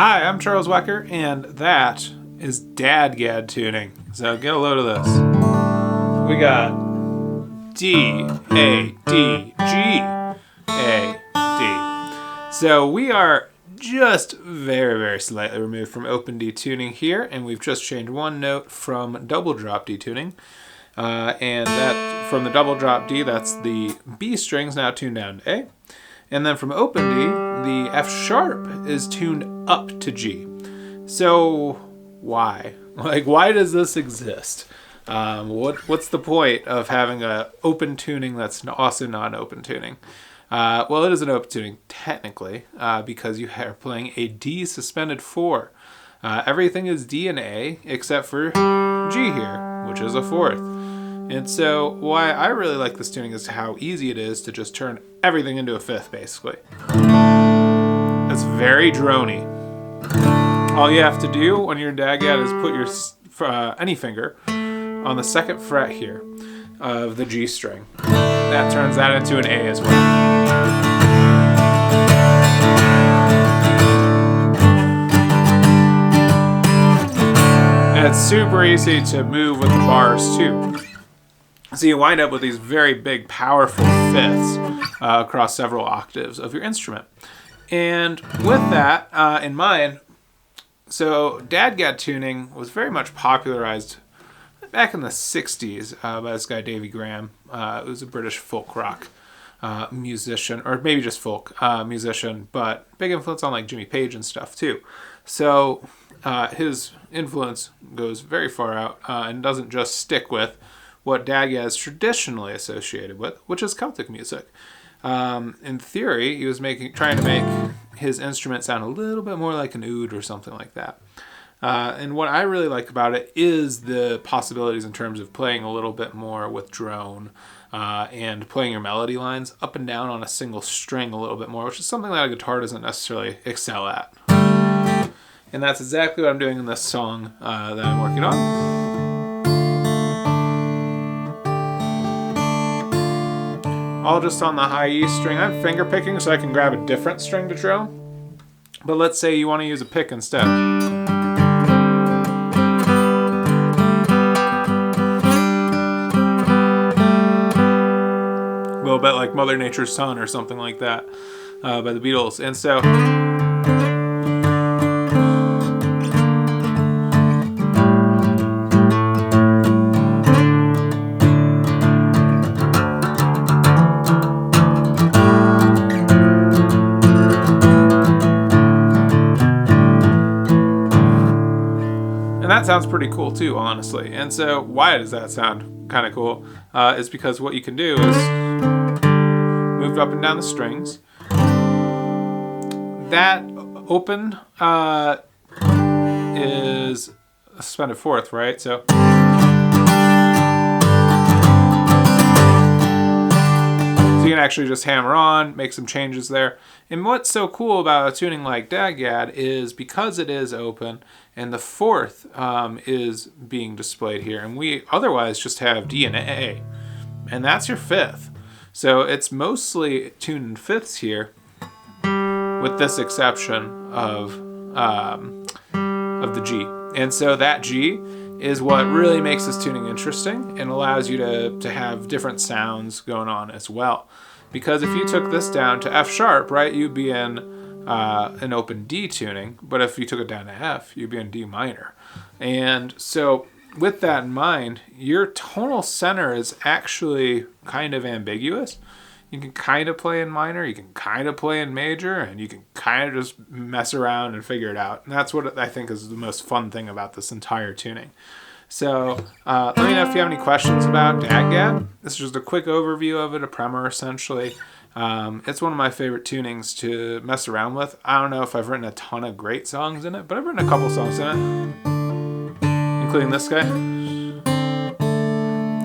Hi, I'm Charles Wecker, and that is Dadgad tuning. So get a load of this. We got D, A, D, G, A, D. So we are just very, very slightly removed from open D tuning here, and we've just changed one note from double drop D tuning. And that from the double drop D, that's the B strings now tuned down to A. And then from open D, the F sharp is tuned up to G. So why? Why does this exist? What's the point of having a open tuning that's also non-open tuning? Well, it is an open tuning technically because you are playing a D suspended 4. Everything is D and A except for G here, which is a 4th. And so why I really like this tuning is how easy it is to just turn everything into a 5th, basically. It's very drony. All you have to do when you're in Dadgad is put your any finger on the 2nd fret here of the G string. That turns that into an A as well. And it's super easy to move with the bars too. So you wind up with these very big, powerful 5ths across several octaves of your instrument. And with that in mind, so Dadgad tuning was very much popularized back in the 60s by this guy, Davy Graham, who's a British folk rock musician, or maybe just folk musician, but big influence on like Jimmy Page and stuff too. So his influence goes very far out and doesn't just stick with what Dadgad is traditionally associated with, which is Celtic music. In theory, he was trying to make his instrument sound a little bit more like an oud or something like that. And what I really like about it is the possibilities in terms of playing a little bit more with drone and playing your melody lines up and down on a single string a little bit more, which is something that a guitar doesn't necessarily excel at. And that's exactly what I'm doing in this song that I'm working on. All just on the high E string. I'm finger picking so I can grab a different string to drone. But let's say you want to use a pick instead. A little bit like Mother Nature's Son or something like that by the Beatles. And so and that sounds pretty cool too, honestly. And so why does that sound kind of cool? Is because what you can do is move up and down the strings. That open is a suspended 4th, right? So you can actually just hammer on, make some changes there. And what's so cool about a tuning like Dadgad is because it is open and the 4th is being displayed here, and we otherwise just have D and A, and that's your 5th. So it's mostly tuned in 5ths here, with this exception of the G. And so that G is what really makes this tuning interesting and allows you to have different sounds going on as well. Because if you took this down to F sharp, right, you'd be in an open D tuning, but if you took it down to F, you'd be in D minor. And so with that in mind, your tonal center is actually kind of ambiguous. You can kind of play in minor, you can kind of play in major, and you can kind of just mess around and figure it out. And that's what I think is the most fun thing about this entire tuning. So let me know if you have any questions about Dadgad. This is just a quick overview of it, a primer essentially. It's one of my favorite tunings to mess around with. I don't know if I've written a ton of great songs in it, but I've written a couple songs in it, including this guy.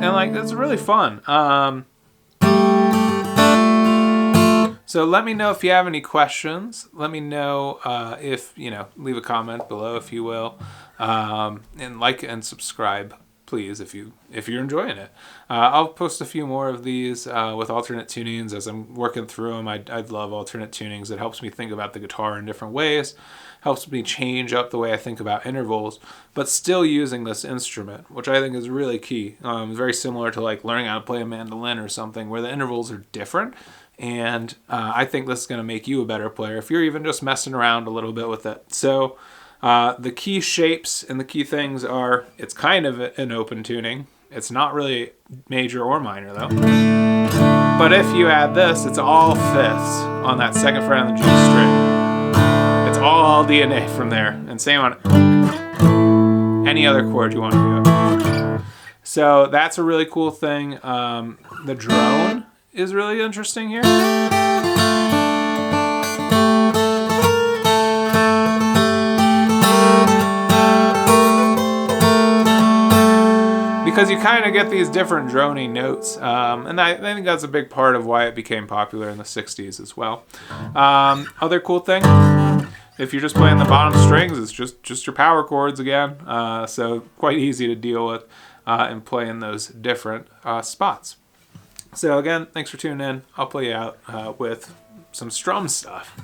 And like, it's really fun. So let me know if you have any questions. Let me know if, leave a comment below if you will. And like and subscribe, please, if you're enjoying it. I'll post a few more of these with alternate tunings as I'm working through them. I love alternate tunings. It helps me think about the guitar in different ways, helps me change up the way I think about intervals, but still using this instrument, which I think is really key. Very similar to like learning how to play a mandolin or something, where the intervals are different. And I think this is going to make you a better player if you're even just messing around a little bit with it. So the key shapes and the key things are, it's kind of an open tuning. It's not really major or minor though. But if you add this, it's all fifths on that second fret on the G string. It's all DNA from there. And same on any other chord you want to do. So that's a really cool thing. The drone is really interesting here. Because you kind of get these different droning notes, and I think that's a big part of why it became popular in the 60s as well. Other cool thing, if you're just playing the bottom strings, it's just your power chords again, so quite easy to deal with and play in those different spots. So again, thanks for tuning in. I'll play you out with some strum stuff.